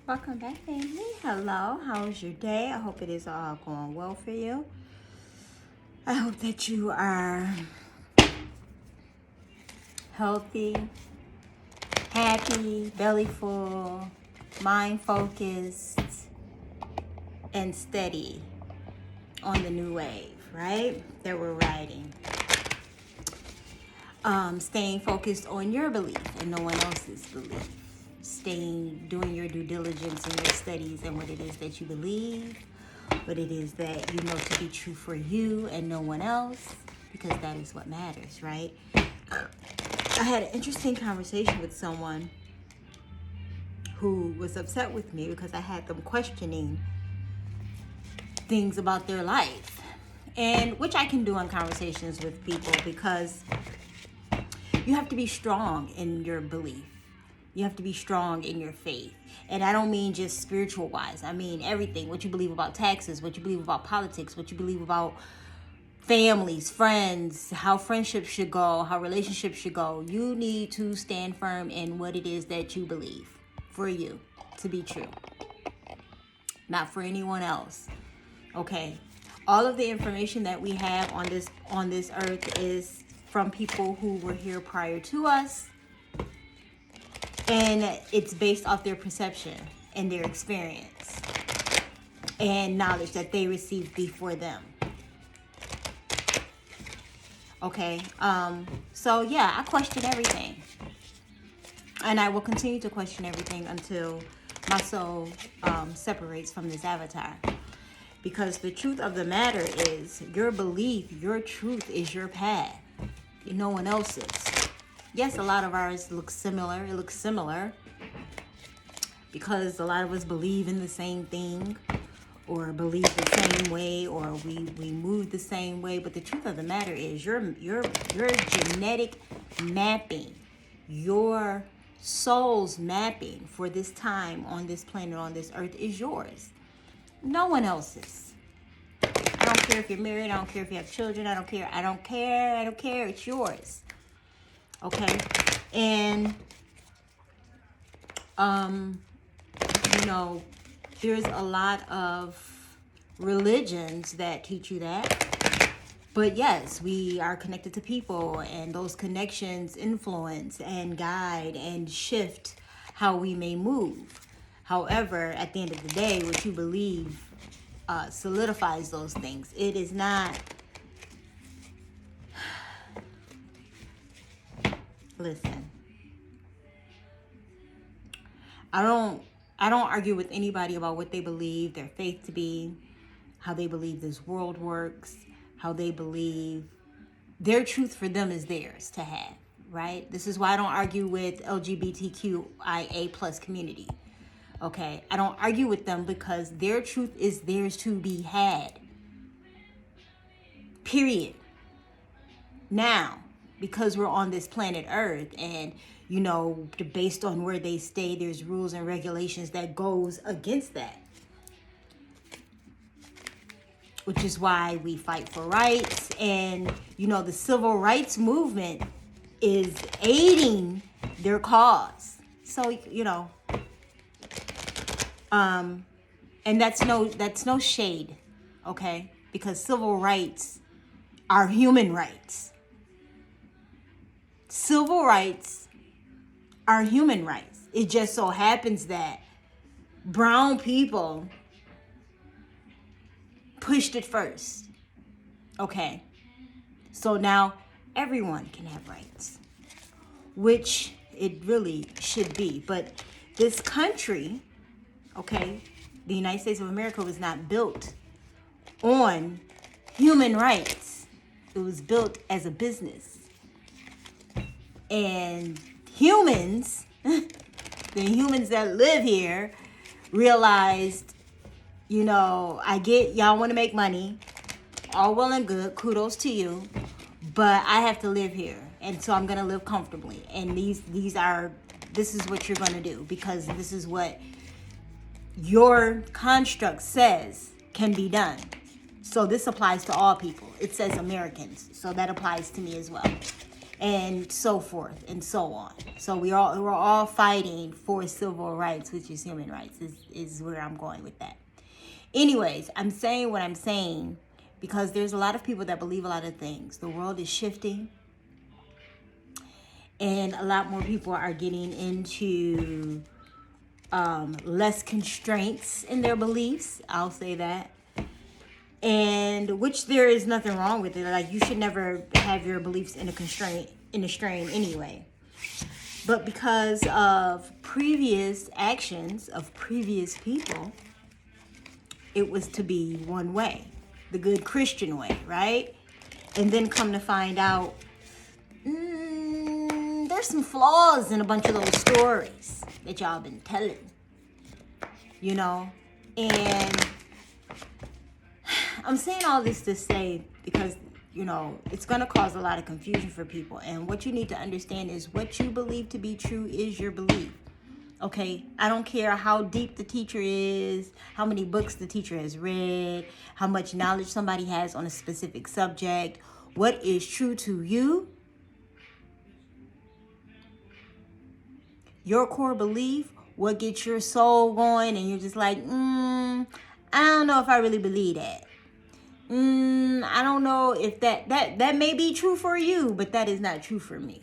Welcome back, family. Hello, how is your day? I hope it is all going well for you. I hope that you are healthy, happy, belly full, mind focused, and steady on the new wave, right? That we're riding. Staying focused on your belief and no one else's belief. Doing your due diligence in your studies and what it is that you believe, what it is that you know to be true for you and no one else, because that is what matters, right? I had an interesting conversation with someone who was upset with me because I had them questioning things about their life, and which I can do on conversations with people, because you have to be strong in your belief. You have to be strong in your faith. And I don't mean just spiritual wise. I mean everything. What you believe about taxes, what you believe about politics, what you believe about families, friends, how friendships should go, how relationships should go. You need to stand firm in what it is that you believe for you to be true. Not for anyone else. Okay? All of the information that we have on this earth is from people who were here prior to us. And it's based off their perception and their experience and knowledge that they received before them. Okay. So yeah, I question everything. And I will continue to question everything until my soul separates from this avatar. Because the truth of the matter is, your belief, your truth is your path. No one else's. Yes, a lot of ours look similar. It looks similar because a lot of us believe in the same thing, or believe the same way, or we move the same way. But the truth of the matter is, your genetic mapping, your soul's mapping for this time on this planet, on this earth, is yours. No one else's. I don't care if you're married. I don't care if you have children. I don't care. It's yours. Okay, and there's a lot of religions that teach you that, but yes, we are connected to people, and those connections influence and guide and shift how we may move. However, at the end of the day, what you believe solidifies those things. It is not. Listen, I don't argue with anybody about what they believe their faith to be, how they believe this world works, how they believe their truth for them is theirs to have, right? This is why I don't argue with LGBTQIA plus community. Okay, I don't argue with them because their truth is theirs to be had. Period. Now, because we're on this planet Earth, and based on where they stay, there's rules and regulations that goes against that, which is why we fight for rights. And the civil rights movement is aiding their cause. So and that's no shade, okay? Because civil rights are human rights. Civil rights are human rights. It just so happens that brown people pushed it first. Okay. So now everyone can have rights, which it really should be. But this country, okay, the United States of America, was not built on human rights. It was built as a business. And humans, the humans that live here, realized, I get y'all want to make money, all well and good, kudos to you, but I have to live here, and so I'm gonna live comfortably. And this is what you're gonna do, because this is what your construct says can be done. So this applies to all people. It says Americans, so that applies to me as well. and so forth and so on. So we're all fighting for civil rights, which is human rights, is where I'm going with that. Anyways, I'm saying what I'm saying because there's a lot of people that believe a lot of things. The world is shifting, and a lot more people are getting into less constraints in their beliefs. I'll say that. And which there is nothing wrong with it. Like, you should never have your beliefs in a strain anyway. But because of previous actions of previous people, it was to be one way, the good Christian way, right? And then come to find out, there's some flaws in a bunch of those stories that y'all been telling, you know? And I'm saying all this to say because, you know, it's going to cause a lot of confusion for people. And what you need to understand is what you believe to be true is your belief. Okay? I don't care how deep the teacher is, how many books the teacher has read, how much knowledge somebody has on a specific subject. What is true to you, your core belief, what gets your soul going, and you're just like, I don't know if I really believe that. I don't know if that may be true for you, but that is not true for me.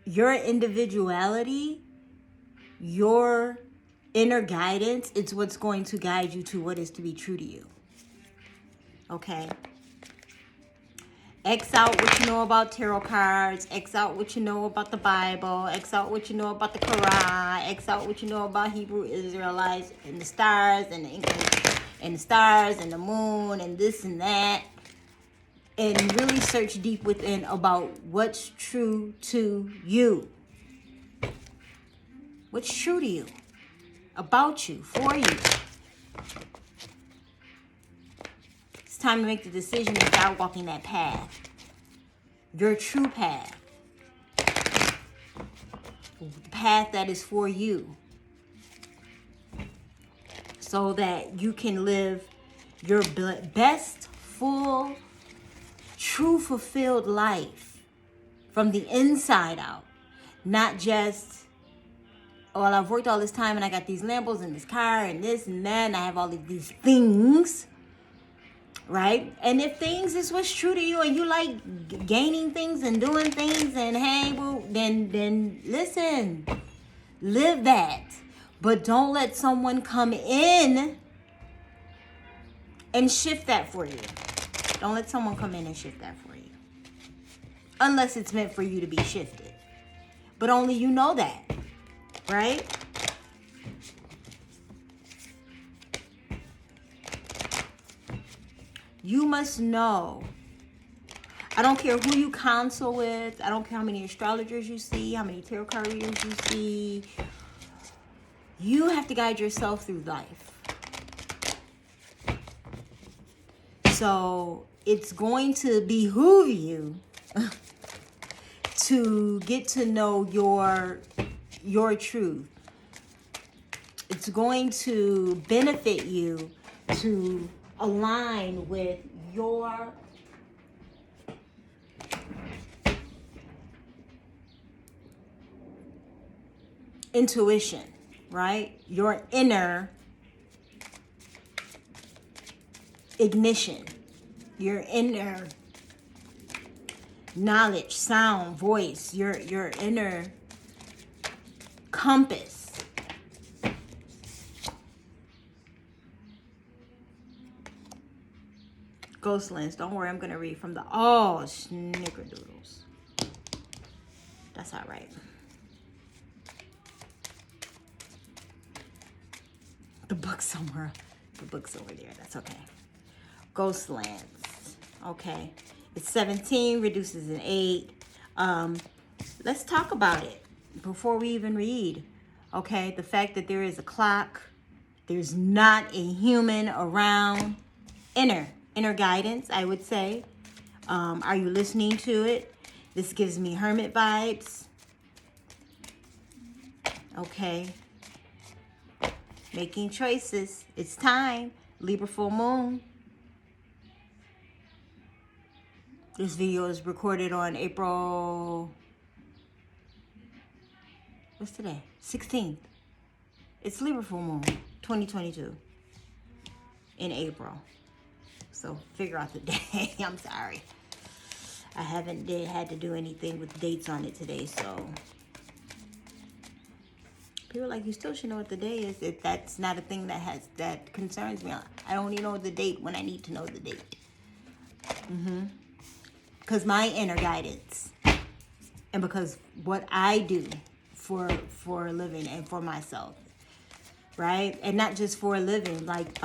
Your individuality, your inner guidance, it's what's going to guide you to what is to be true to you. Okay? X out what you know about tarot cards. X out what you know about the Bible. X out what you know about the Quran. X out what you know about Hebrew Israelites and the stars and the English and the stars and the moon and this and that. And really search deep within about what's true to you. What's true to you? About you, for you. It's time to make the decision to start walking that path. Your true path. The path that is for you. So that you can live your best, full, true, fulfilled life from the inside out. Not just, well, I've worked all this time and I got these Lambos and this car and this and that and I have all of these things. Right? And if things is what's true to you and you like gaining things and doing things and hey, well, then listen, live that. But don't let someone come in and shift that for you. Don't let someone come in and shift that for you. Unless it's meant for you to be shifted. But only you know that. Right? You must know. I don't care who you consult with. I don't care how many astrologers you see, how many tarot card readers you see. You have to guide yourself through life. So it's going to behoove you to get to know your truth. It's going to benefit you to align with your intuition, right? Your inner ignition, your inner knowledge, sound, voice, your inner compass. Ghostlands, don't worry, I'm going to read from the snickerdoodles. That's all right. The book's somewhere. The book's over there. That's okay. Ghostlands. Okay. It's 17, reduces an 8. Let's talk about it before we even read. Okay. The fact that there is a clock. There's not a human around. Inner guidance, I would say. Are you listening to it? This gives me hermit vibes. Okay. Making choices. It's time. Libra full moon. This video is recorded on April, what's today? 16th. It's Libra full moon, 2022 in April. So figure out the day. I'm sorry. I haven't had to do anything with dates on it today, so people are like, you still should know what the day is. If that's not a thing that concerns me, I don't need to know the date when I need to know the date. Because my inner guidance, and because what I do for a living and for myself, right? And not just for a living, like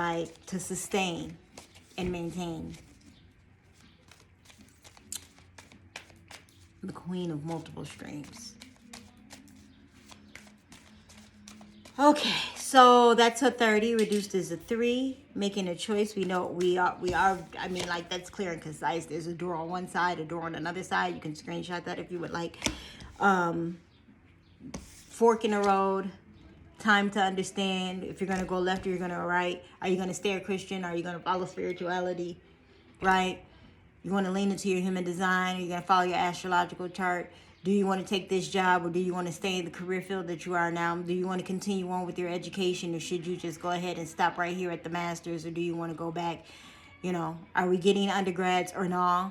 to sustain and maintain. The queen of multiple streams. Okay, so that's a 30 reduced as a 3. Making a choice. We know we are. I mean, like, that's clear and concise. There's a door on one side, a door on another side. You can screenshot that if you would like. Fork in the road. Time to understand if you're gonna go left or you're gonna go right. Are you gonna stay a Christian? Are you gonna follow spirituality? Right? You want to lean into your human design? Are you going to follow your astrological chart? Do you want to take this job, or do you want to stay in the career field that you are now? Do you want to continue on with your education, or should you just go ahead and stop right here at the master's, or do you want to go back? You know, are we getting undergrads or not?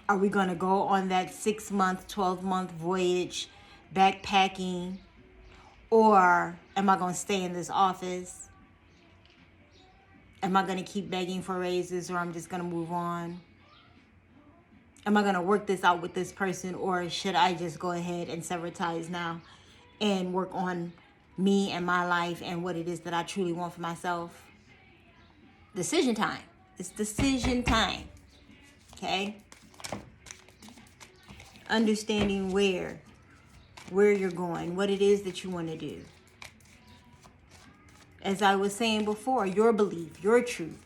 Are we going to go on that 6-month, 12-month voyage backpacking? Or am I going to stay in this office? Am I going to keep begging for raises, or I'm just going to move on? Am I going to work this out with this person, or should I just go ahead and sever ties now and work on me and my life and what it is that I truly want for myself? Decision time. It's decision time. Okay? Understanding where you're going, what it is that you want to do. As I was saying before, your belief, your truth,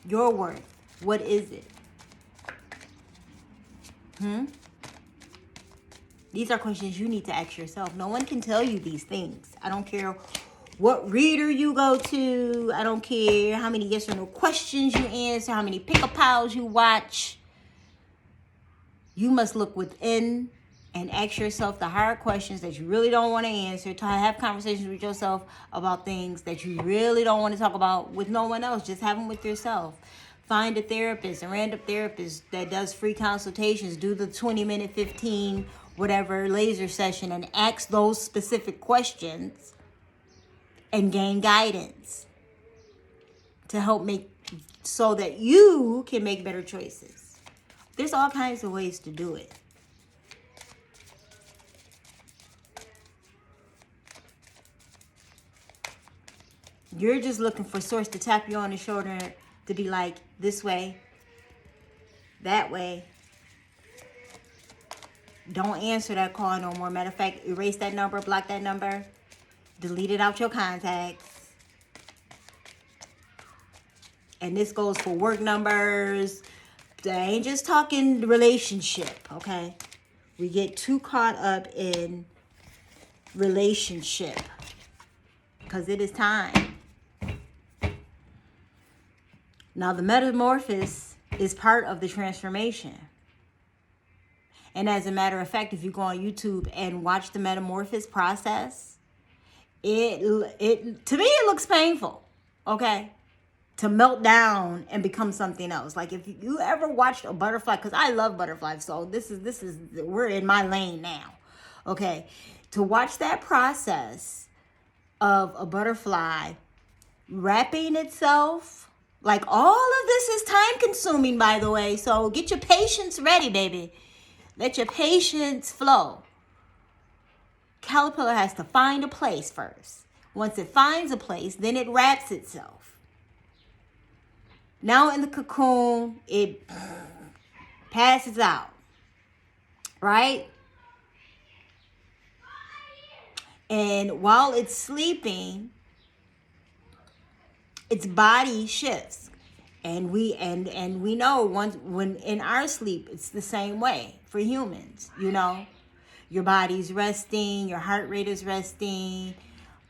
your worth, what is it? These are questions you need to ask yourself. No one can tell you these things. I don't care what reader you go to. I don't care how many yes or no questions you answer, how many pick-a-pals you watch. You must look within and ask yourself the hard questions that you really don't want to answer, to have conversations with yourself about things that you really don't want to talk about with no one else. Just have them with yourself. Find a therapist, a random therapist that does free consultations. Do the 20-minute, 15, whatever laser session, and ask those specific questions and gain guidance to help so that you can make better choices. There's all kinds of ways to do it. You're just looking for source to tap you on the shoulder to be like, this way, that way. Don't answer that call no more. Matter of fact, erase that number, block that number, delete it out your contacts. And this goes for work numbers. I ain't just talking relationship, okay? We get too caught up in relationship because it is time. Now, the metamorphosis is part of the transformation. And as a matter of fact, if you go on YouTube and watch the metamorphosis process, to me, it looks painful, okay? To melt down and become something else. Like, if you ever watched a butterfly, because I love butterflies, so we're in my lane now, okay? To watch that process of a butterfly wrapping itself. Like, all of this is time consuming, by the way. So get your patience ready, baby. Let your patience flow. Caterpillar has to find a place first. Once it finds a place, then it wraps itself. Now in the cocoon, it passes out. Right? And while it's sleeping, its body shifts, and we know when in our sleep, it's the same way for humans. You know, your body's resting, your heart rate is resting,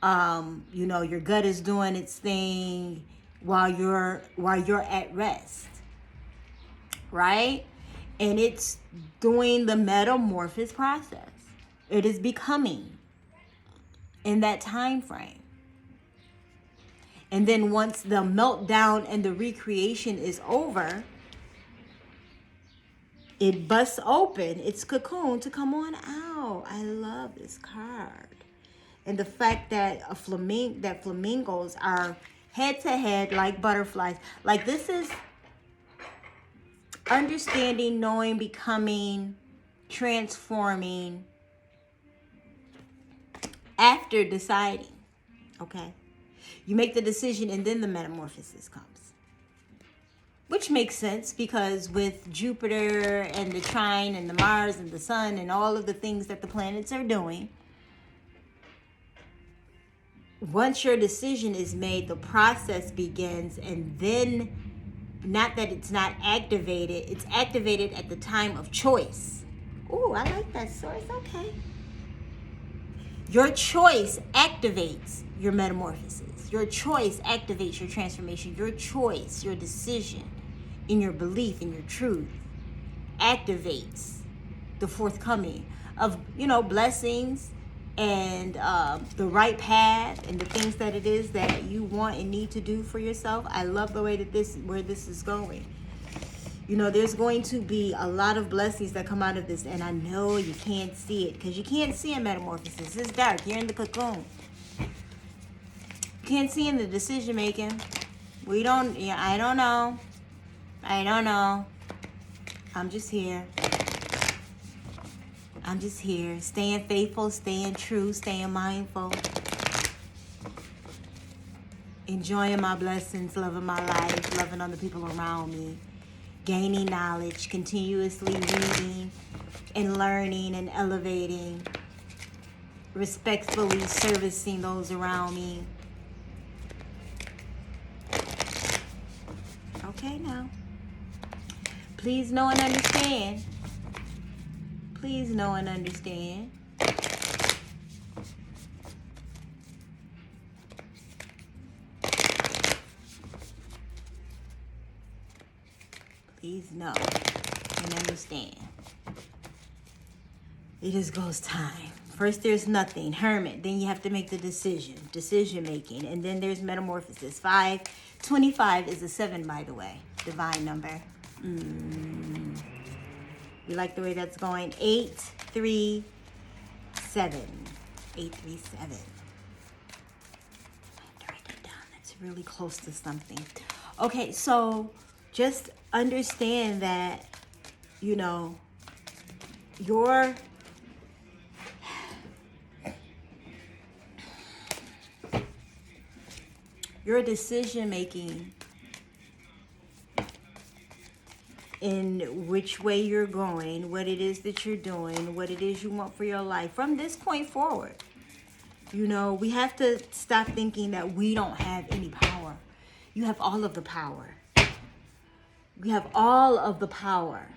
You know, your gut is doing its thing while you're at rest, right? And it's doing the metamorphosis process. It is becoming in that time frame. And then once the meltdown and the recreation is over, it busts open its cocoon to come on out. I love this card. And the fact that flamingos are head to head like butterflies. Like, this is understanding, knowing, becoming, transforming after deciding. Okay? You make the decision and then the metamorphosis comes. Which makes sense, because with Jupiter and the trine and the Mars and the sun and all of the things that the planets are doing, once your decision is made, the process begins. And then, not that it's not activated, it's activated at the time of choice. Ooh, I like that source. Okay. Your choice activates your metamorphosis. Your choice activates your transformation. Your choice, your decision, in your belief, in your truth, activates the forthcoming of, you know, blessings and the right path and the things that it is that you want and need to do for yourself. I love the way that where this is going. You know, there's going to be a lot of blessings that come out of this, and I know you can't see it because you can't see a metamorphosis. It's dark. You're in the cocoon. You can't see in the decision making. I don't know. I'm just here. Staying faithful, staying true, staying mindful. Enjoying my blessings, loving my life, loving on the people around me. Gaining knowledge, continuously reading and learning and elevating. Respectfully servicing those around me. Okay, now. Please know and understand. Please know and understand. Please know and understand. It is ghost time. First there's nothing, hermit. Then you have to make the decision making. And then there's metamorphosis. 525 is a 7, by the way. Divine number. You like the way that's going? 837. 837. I have to write that down. That's really close to something. Okay, so just understand that, you know, your decision making in which way you're going, what it is that you're doing, what it is you want for your life from this point forward. You know, we have to stop thinking that we don't have any power. You have all of the power. You have all of the power.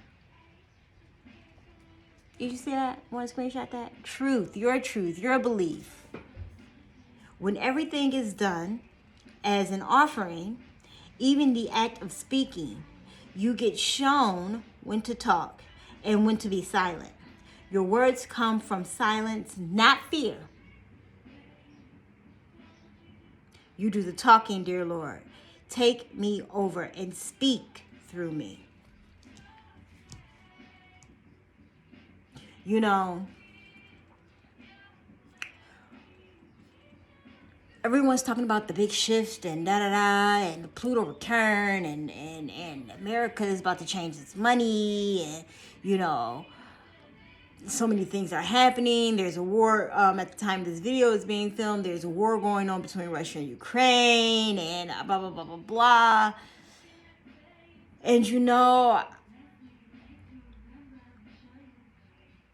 Did you see that? Want to screenshot that? Truth, your belief. When everything is done as an offering, even the act of speaking, you get shown when to talk and when to be silent. Your words come from silence, not fear. You do the talking, dear Lord. Take me over and speak through me. You know, everyone's talking about the big shift and and the Pluto return and America is about to change its money, and you know, so many things are happening. There's a war at the time this video is being filmed. There's a war going on between Russia and Ukraine, and blah blah blah blah blah. And you know,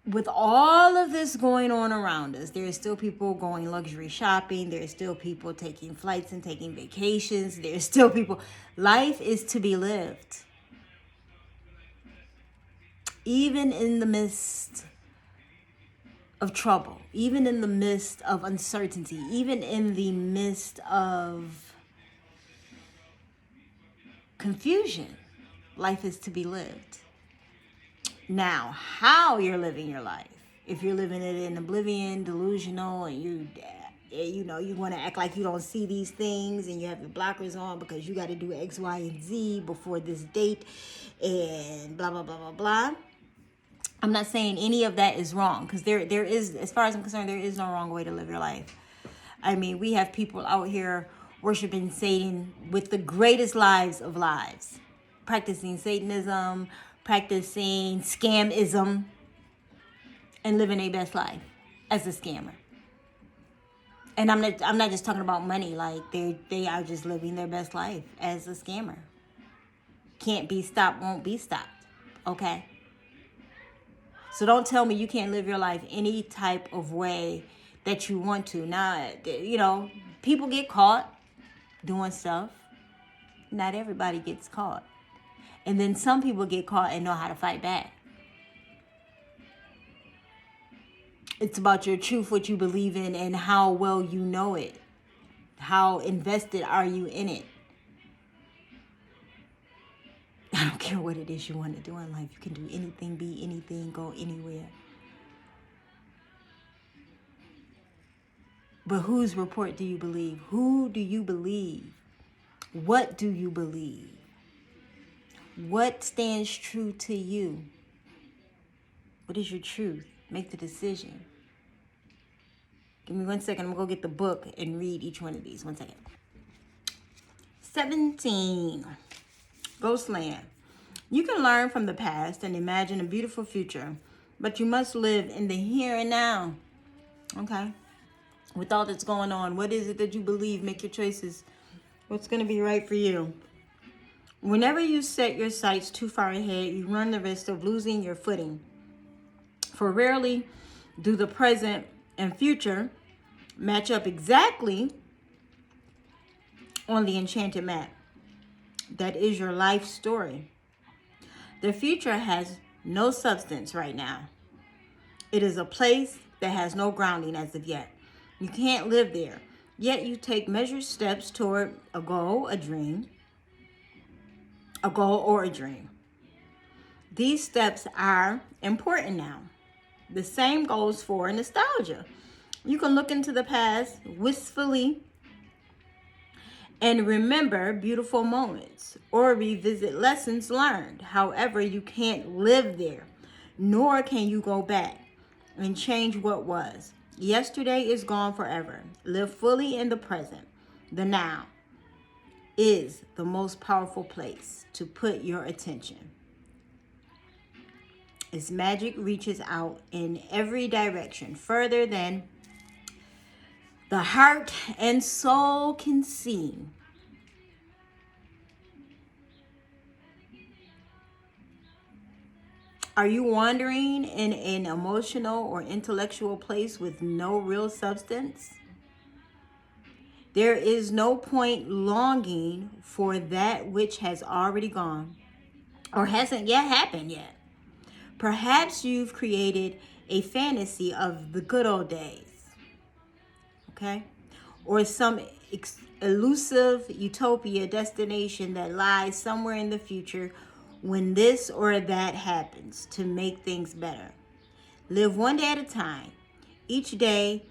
with all of this going on around us, there are still people going luxury shopping. There are still people taking flights and taking vacations. There are still people. Life is to be lived. Even in the midst of trouble, even in the midst of uncertainty, even in the midst of confusion, life is to be lived. Now, how you're living your life, if you're living it in oblivion, delusional, and you want to act like you don't see these things, and you have your blockers on because you got to do X, Y, and Z before this date, and blah, blah, blah, blah, blah. I'm not saying any of that is wrong, because there is, as far as I'm concerned, there is no wrong way to live your life. I mean, we have people out here worshiping Satan with the greatest lives of lives, practicing Satanism, practicing scamism, and living their best life as a scammer. And I'm not just talking about money. Like, they are just living their best life as a scammer. Can't be stopped, won't be stopped. Okay? So don't tell me you can't live your life any type of way that you want to. Now, people get caught doing stuff. Not everybody gets caught. And then some people get caught and know how to fight back. It's about your truth, what you believe in, and how well you know it. How invested are you in it? I don't care what it is you want to do in life. You can do anything, be anything, go anywhere. But whose report do you believe? Who do you believe? What do you believe? What stands true to you? What is your truth? Make the decision. Give me 1 second. I'm going to go get the book and read each one of these. 1 second. 17. Ghostland. You can learn from the past and imagine a beautiful future, but you must live in the here and now. Okay? With all that's going on, what is it that you believe? Make your choices. What's going to be right for you? Whenever you set your sights too far ahead, you run the risk of losing your footing. For rarely do the present and future match up exactly on the enchanted map. That is your life story. The future has no substance right now. It is a place that has no grounding as of yet. You can't live there. Yet you take measured steps toward a goal, a dream, a goal or a dream. These steps are important now. The same goes for nostalgia. You can look into the past wistfully and remember beautiful moments or revisit lessons learned. However, you can't live there, nor can you go back and change what was. Yesterday is gone forever. Live fully in the present. The now is the most powerful place to put your attention. Its magic reaches out in every direction, further than the heart and soul can see. Are you wandering in an emotional or intellectual place with no real substance? There is no point longing for that which has already gone or hasn't yet happened yet. Perhaps you've created a fantasy of the good old days, okay? Or some elusive utopia destination that lies somewhere in the future when this or that happens to make things better. Live one day at a time, each day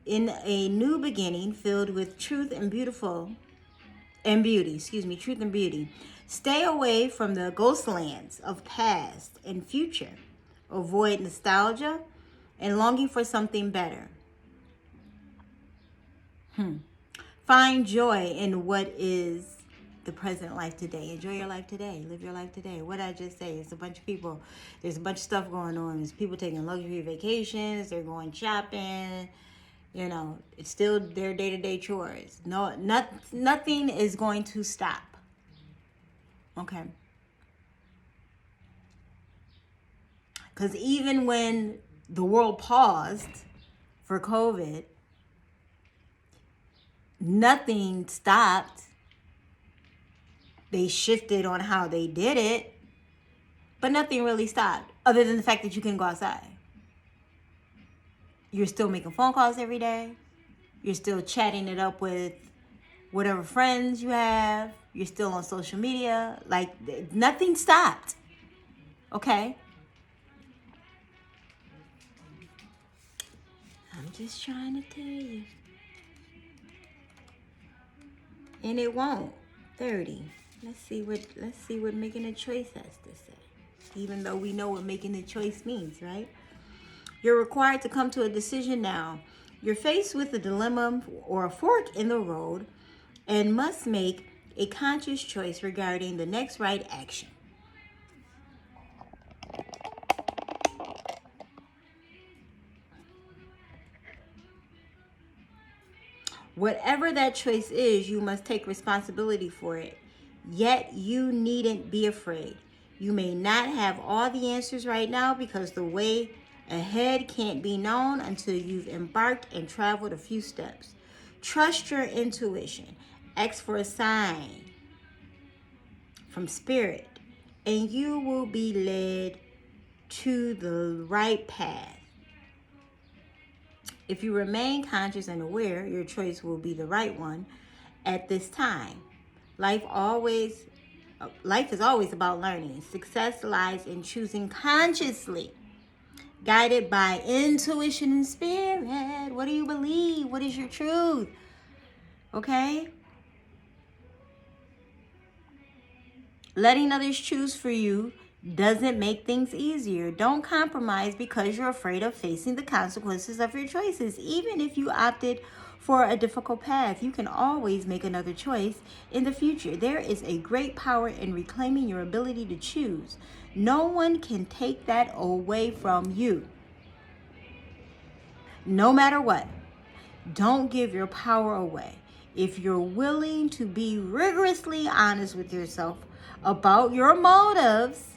in a new beginning filled with truth and beauty. Stay away from the ghostlands of past and future. Avoid nostalgia and longing for something better. Find joy in what is the present life today. Enjoy your life today. Live your life today. What I just say, it's a bunch of people. There's a bunch of stuff going on. There's people taking luxury vacations. They're going shopping. It's still their day-to-day chores. Nothing is going to stop. Okay. Because even when the world paused for COVID, nothing stopped. They shifted on how they did it, but nothing really stopped other than the fact that you can go outside. You're still making phone calls every day. You're still chatting it up with whatever friends you have. You're still on social media. Like, nothing stopped. Okay? I'm just trying to tell you. And it won't. 30. Let's see what making a choice has to say. Even though we know what making a choice means, right? You're required to come to a decision now. You're faced with a dilemma or a fork in the road and must make a conscious choice regarding the next right action. Whatever that choice is, you must take responsibility for it. Yet you needn't be afraid. You may not have all the answers right now because the way ahead can't be known until you've embarked and traveled a few steps. Trust your intuition. Ask for a sign from spirit, and you will be led to the right path. If you remain conscious and aware, your choice will be the right one at this time. Life is always about learning. Success lies in choosing consciously, guided by intuition and spirit. What do you believe? What is your truth? Okay? Letting others choose for you doesn't make things easier. Don't compromise because you're afraid of facing the consequences of your choices. Even if you opted for a difficult path, you can always make another choice in the future. There is a great power in reclaiming your ability to choose. No one can take that away from you. No matter what, don't give your power away. If you're willing to be rigorously honest with yourself about your motives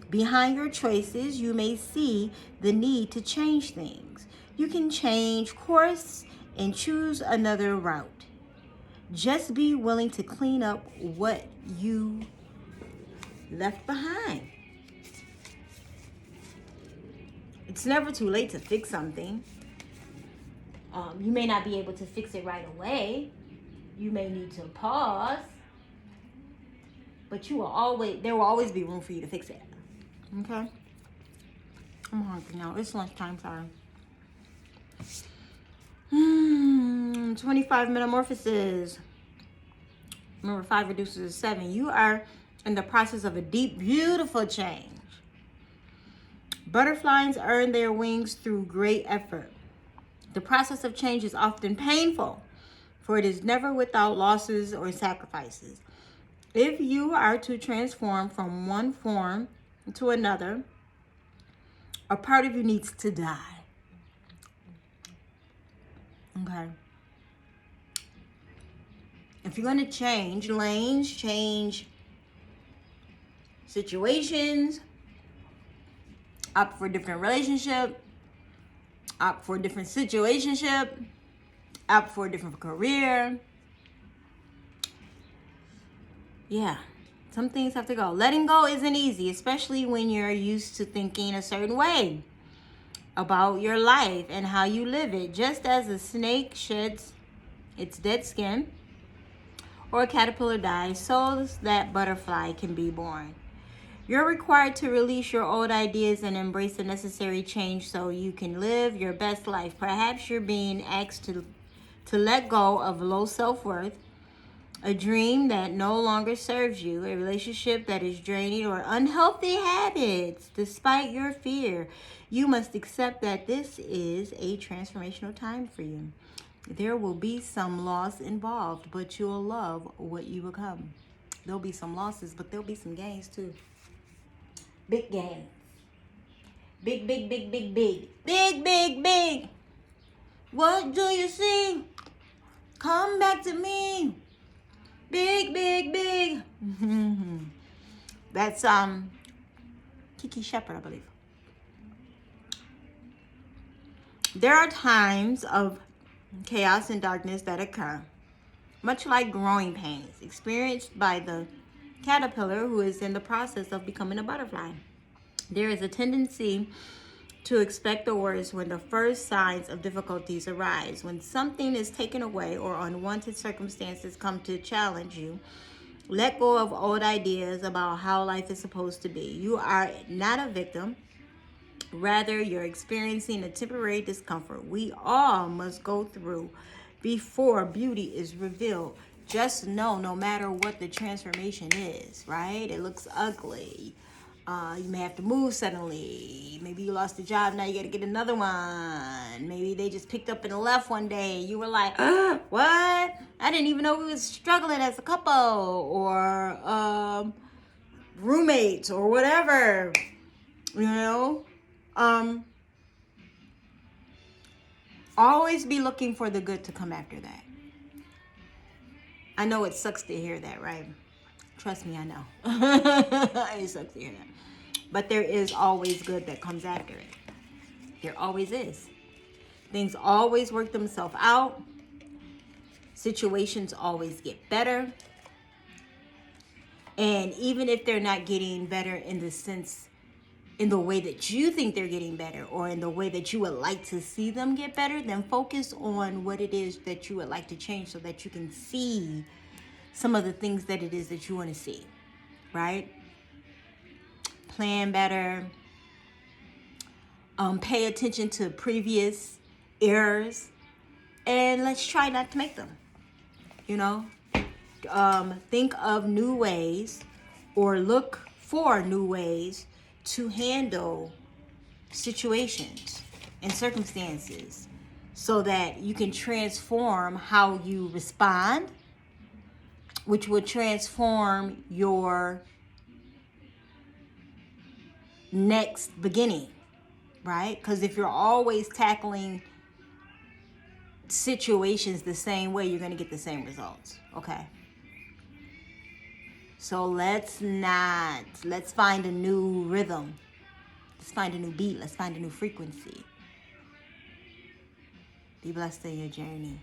behind your choices, you may see the need to change things. You can change course and choose another route. Just be willing to clean up what you left behind. It's never too late to fix something. You may not be able to fix it right away. You may need to pause. But there will always be room for you to fix it. Okay? I'm hungry now. It's lunchtime, sorry. 25 metamorphoses. Remember, 5 reduces to 7. You are in the process of a deep, beautiful change. Butterflies earn their wings through great effort. The process of change is often painful, for it is never without losses or sacrifices. If you are to transform from one form to another, a part of you needs to die. Okay. If you're going to change lanes, change situations, opt for a different relationship, opt for a different situationship, opt for a different career. Yeah, some things have to go. Letting go isn't easy, especially when you're used to thinking a certain way about your life and how you live it. Just as a snake sheds its dead skin or a caterpillar dies, so that butterfly can be born. You're required to release your old ideas and embrace the necessary change so you can live your best life. Perhaps you're being asked to let go of low self-worth, a dream that no longer serves you, a relationship that is draining, or unhealthy habits. Despite your fear, you must accept that this is a transformational time for you. There will be some loss involved, but you'll love what you become. There'll be some losses, but there'll be some gains too. Big gains. Big, big, big, big, big. Big, big, big. What do you see? Come back to me. Big, big, big. That's Kiki Shepard, I believe. There are times of chaos and darkness that occur, much like growing pains experienced by the caterpillar who is in the process of becoming a butterfly. There is a tendency to expect the worst when the first signs of difficulties arise. When something is taken away or unwanted circumstances come to challenge you, let go of old ideas about how life is supposed to be. You are not a victim. Rather, you're experiencing a temporary discomfort we all must go through before beauty is revealed. Just know, no matter what the transformation is, right? It looks ugly. You may have to move suddenly. Maybe you lost a job, now you got to get another one. Maybe they just picked up and left one day. You were like, what? I didn't even know we was struggling as a couple, or roommates, or whatever. You know? Always be looking for the good to come after that. I know it sucks to hear that, right? Trust me, I know. It sucks to hear that. But there is always good that comes after it. There always is. Things always work themselves out. Situations always get better. And even if they're not getting better in the sense, in the way that you think they're getting better, or in the way that you would like to see them get better, then focus on what it is that you would like to change so that you can see some of the things that it is that you want to see, right? Plan better. Pay attention to previous errors, and let's try not to make them, you know? Think of new ways, or look for new ways to handle situations and circumstances so that you can transform how you respond, which will transform your next beginning, right? Because if you're always tackling situations the same way, you're going to get the same results, okay? So let's find a new rhythm. Let's find a new beat. Let's find a new frequency. Be blessed in your journey.